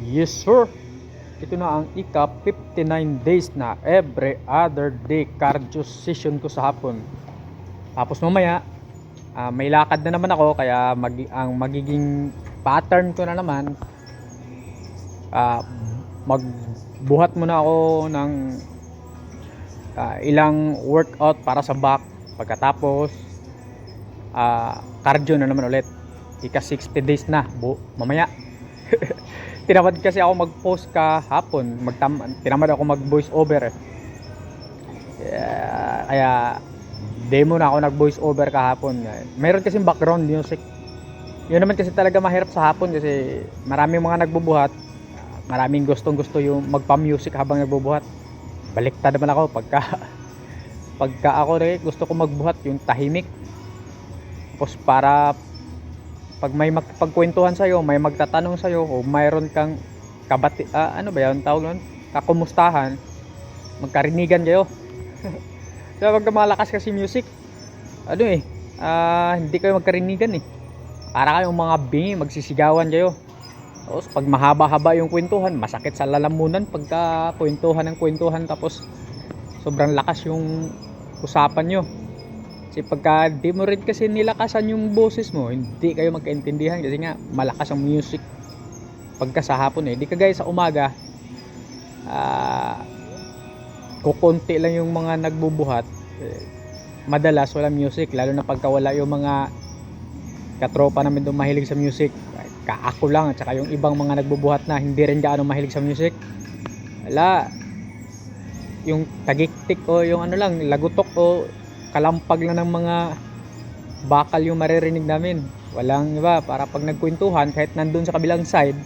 Yes sir, ito na ang ika-59 days na every other day cardio session ko sa hapon. Tapos mamaya, may lakad na naman ako kaya ang magiging pattern ko na naman, magbuhat muna ako ng ilang workout para sa back. Pagkatapos, cardio na naman ulit. Ika-60 days na mamaya. Tinamad kasi ako mag-post kahapon. Tinamad ako mag-voice over. Kaya demo na ako nag-voice over kahapon. Meron kasi background music. Yun naman kasi talaga mahirap sa hapon kasi maraming mga nagbubuhat. Maraming gustong-gusto yung magpa-music habang nagbubuhat. Baliktad naman ako pagka ako gusto ko magbuhat yung tahimik. Tapos para pag may magpagkwentuhan sa'yo, may magtatanong sa'yo, o mayroon kang ano ba yan tawag nun? Kakumustahan, magkarinigan kayo. Kaya pag malakas kasi music, hindi kayo magkarinigan eh. Para kayong mga bingi, magsisigawan kayo. Tapos pag mahaba-haba yung kwentuhan, masakit sa lalamunan pagka kwentuhan tapos sobrang lakas yung usapan nyo. Kasi pagka di mo rin kasi nilakasan yung boses mo, hindi kayo magkaintindihan kasi nga malakas ang music pagka sa hapon eh. Di kagaya sa umaga, kukunti lang yung mga nagbubuhat, madalas wala music, lalo na pagka wala yung mga katropa namin doon mahilig sa music. Ako lang at saka yung ibang mga nagbubuhat na hindi rin gaano mahilig sa music, wala, yung tagiktik o yung ano lang, lagutok o kalampag lang ng mga bakal yung maririnig namin. Walang iba, para pag nagkwentuhan kahit nandun sa kabilang side,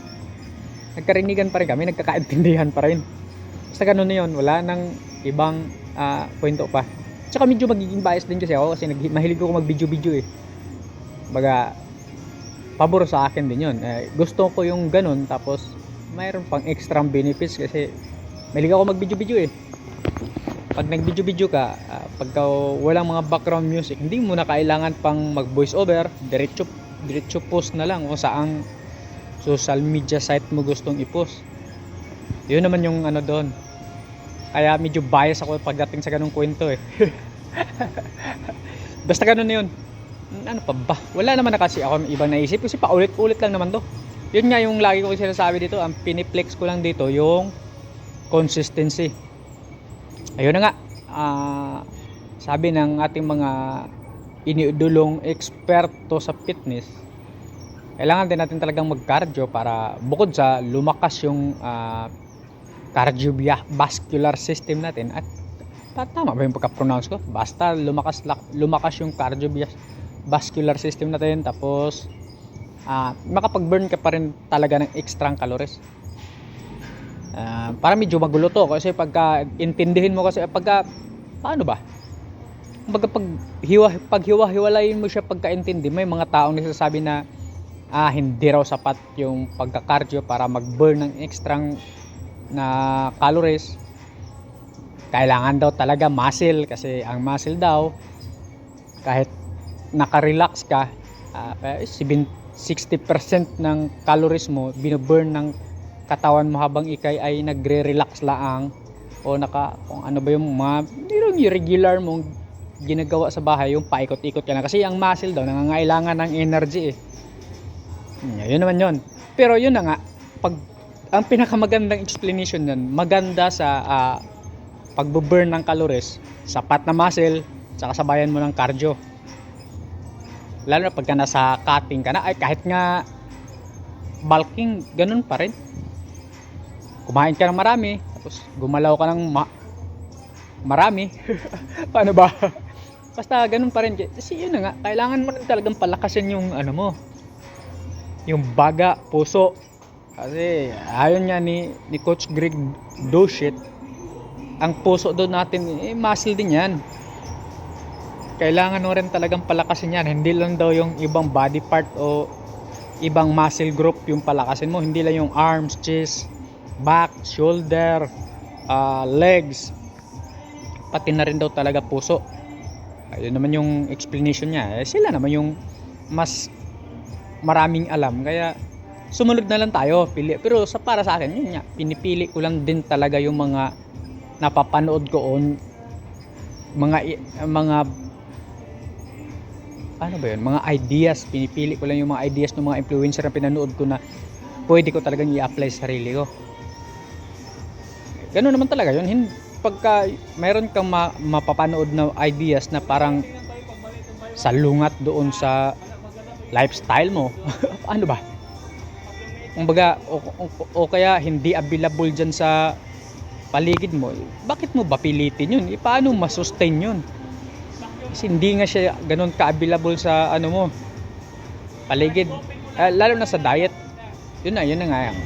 nagkarinigan pa rin kami, nagkakaintindihan pa rin. Basta ganun na yun, wala nang ibang kwento pa. Tsaka medyo magiging bias din kasi ako kasi mahilig ako mag video eh. Baga pabor sa akin din yun. Gusto ko yung ganun, tapos mayroon pang extra benefits kasi mahilig ako mag video eh. Pag nag video ka, pagka walang mga background music, hindi mo na kailangan pang mag voice over, diretso post na lang o saang social media site mo gustong i-post. Yun naman yung ano doon. Kaya medyo bias ako pagdating sa ganung kwento eh. Basta ganun na yun. Ano pa ba? Wala naman na kasi ako ibang naisip kasi paulit-ulit lang naman to. Yun nga yung lagi ko sinasabi dito, ang piniplex ko lang dito yung consistency. Ayun na nga, sabi ng ating mga iniidolong eksperto sa fitness, kailangan din natin talagang mag-cardio para bukod sa lumakas yung cardiovascular system natin. At tama ba yung pagka-pronounce ko? Basta lumakas yung cardiovascular system natin, tapos makapag-burn ka pa rin talaga ng extra calories. Para medyo magulo to kasi pagka intindihin mo kasi paano ba? Pag hiwa-hiwalayin mo siya pagkaintindi, may mga taong nagsasabi na hindi raw sapat yung pagka-cardio para mag-burn ng extra na calories. Kailangan daw talaga muscle kasi ang muscle daw kahit naka-relax ka, 60% ng calories mo bino-burn ng katawan mo habang ikay ay nagre-relax laang o kung ano ba yung mga regular mong ginagawa sa bahay, yung paikot-ikot ka na kasi ang muscle daw nangangailangan ng energy eh. Yun naman yun. Pero yun na nga, ang pinakamagandang explanation nun, maganda sa pagbo-burn ng calories, sapat na muscle saka sabayan mo ng cardio. Lalo na pagka nasa cutting ka na, ay kahit nga bulking, ganun pa rin. Kumain ka ng marami, tapos gumalaw ka ng marami. Paano ba? Basta ganun pa rin. Kasi yun na nga, kailangan mo rin talagang palakasin yung ano mo, yung baga, puso. Kasi ayon nga ni Coach Greg Doshit, ang puso doon natin muscle din yan. Kailangan mo rin talagang palakasin yan. Hindi lang daw yung ibang body part o ibang muscle group yung palakasin mo. Hindi lang yung arms, chest, back, shoulder, legs, pati na rin daw talaga puso. Ayun naman yung explanation niya. Sila naman yung mas maraming alam, kaya sumunod na lang tayo, pili. Pero para sa akin, yun nga, pinipili ko lang din talaga yung mga napapanood ko on mga ano ba yun, mga ideas. Pinipili ko lang yung mga ideas ng mga influencer na pinanood ko na pwede ko talagang i-apply sa sarili ko. Ganoon naman talaga yun. Pagka mayroon kang mapapanood na ideas na parang salungat doon sa lifestyle mo, ano ba? Kumbaga, o kaya hindi available dyan sa paligid mo, bakit mo ba pilitin yun? Paano masustain yun? Kasi hindi nga siya ganun ka-available sa ano mo, paligid. Lalo na sa diet. Yun na nga yan.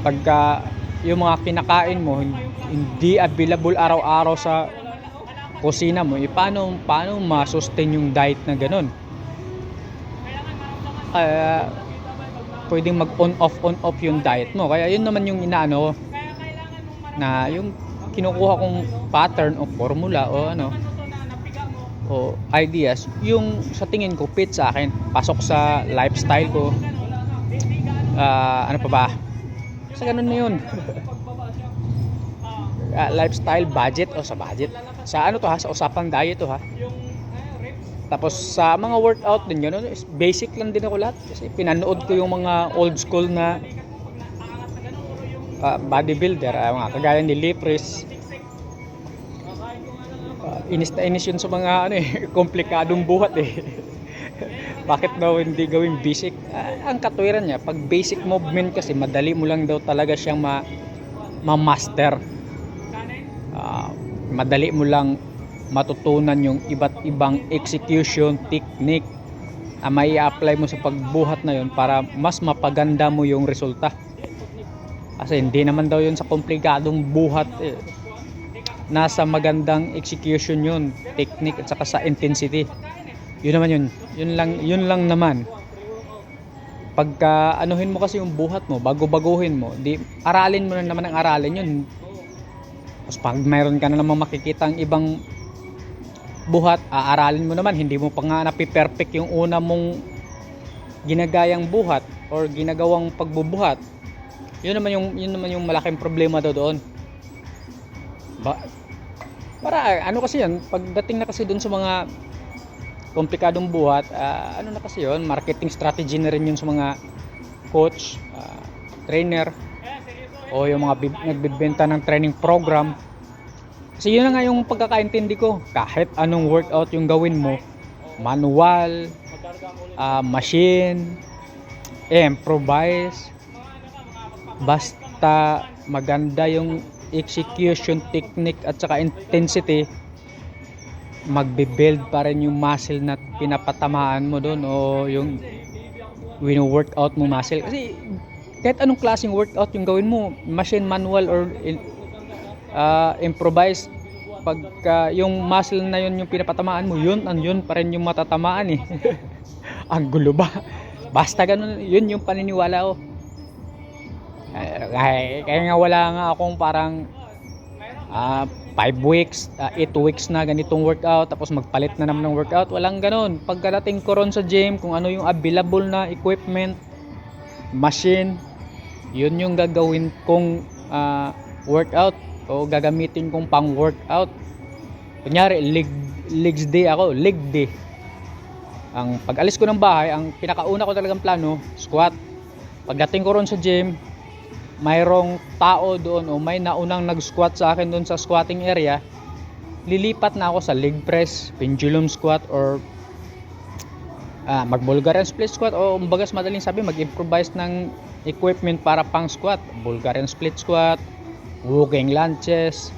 Pagka yung mga kinakain mo hindi available araw-araw sa kusina mo, paano masustain yung diet na ganun? Pwedeng mag on off yung diet mo. Kaya yun naman yung inaano na yung kinukuha kong pattern o formula o ano o ideas, yung sa tingin ko fit sa akin, pasok sa lifestyle ko. Ano pa ba? Sa ganun na yun. Lifestyle, budget o sa budget. Sa ano to ha? Sa usapang diet to ha. Tapos sa mga workout din gano'n, basic lang din ako lahat kasi pinanood ko yung mga old school na bodybuilder, mga kagaya ni Lipris. Inis na inis yun sa mga ano komplikadong buhat Bakit daw hindi gawing basic? Ang katwiran niya, pag basic movement kasi madali mo lang daw talaga siyang ma-master. Madali mo lang matutunan yung iba't ibang execution technique na may apply mo sa pagbuhat na yun para mas mapaganda mo yung resulta. Kasi hindi naman daw yun sa komplikadong buhat nasa magandang execution yun, technique at saka sa intensity. Yun naman yun. Yun lang naman. Pagka anuhin mo kasi yung buhat mo, bago-baguhin mo, di aralin mo na naman ang aralin yun. Tapos pag mayroon ka na naman makikita ang ibang buhat, aaralin mo naman, hindi mo pa nga napiperfect yung una mong ginagayang buhat or ginagawang pagbubuhat. Yun naman yung malaking problema daw doon. Para ano kasi yan, pagdating na kasi doon sa mga komplikadong buhat, ano na kasi yun, marketing strategy na rin yun sa mga coach, trainer, o yung mga nagbibenta ng training program. Kasi yun na nga yung pagkakaintindi ko, kahit anong workout yung gawin mo, manual, machine, improvise, basta maganda yung execution technique at saka intensity, magbe-build pa rin yung muscle na pinapatamaan mo doon o yung wino-workout mo muscle. Kasi kahit anong klaseng workout yung gawin mo, machine, manual or improvise, pagka yung muscle na yun yung pinapatamaan mo, yun pa rin yung matatamaan Ang gulo ba? Basta ganun, yun yung paniniwala ko. Kaya nga wala nga akong parang 5 weeks, 8 weeks na ganitong workout tapos magpalit na naman ng workout. Walang ganun. Pagkadating ko ron sa gym, kung ano yung available na equipment, machine, yun yung gagawin kong workout o gagamitin kong pang workout. Kunyari legs day ako, leg day. Ang pag-alis ko ng bahay, ang pinakauna ko talagang plano, squat. Pagdating ko ron sa gym, mayroong tao doon o may naunang nag-squat sa akin doon sa squatting area, lilipat na ako sa leg press, pendulum squat or mag-Bulgarian split squat o bagas madaling sabi mag-improvise ng equipment para pang squat, Bulgarian split squat, walking lunges.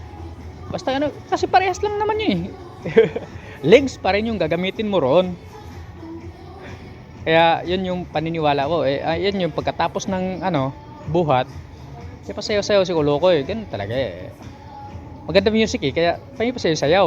Basta ano, kasi parehas lang naman yun legs pa rin yung gagamitin mo ron. Kaya yun yung paniniwala ko yun yung pagkatapos ng buhat, kaya pasayaw-sayaw si Kuloko ganun talaga maganda music kaya pasayaw-sayaw.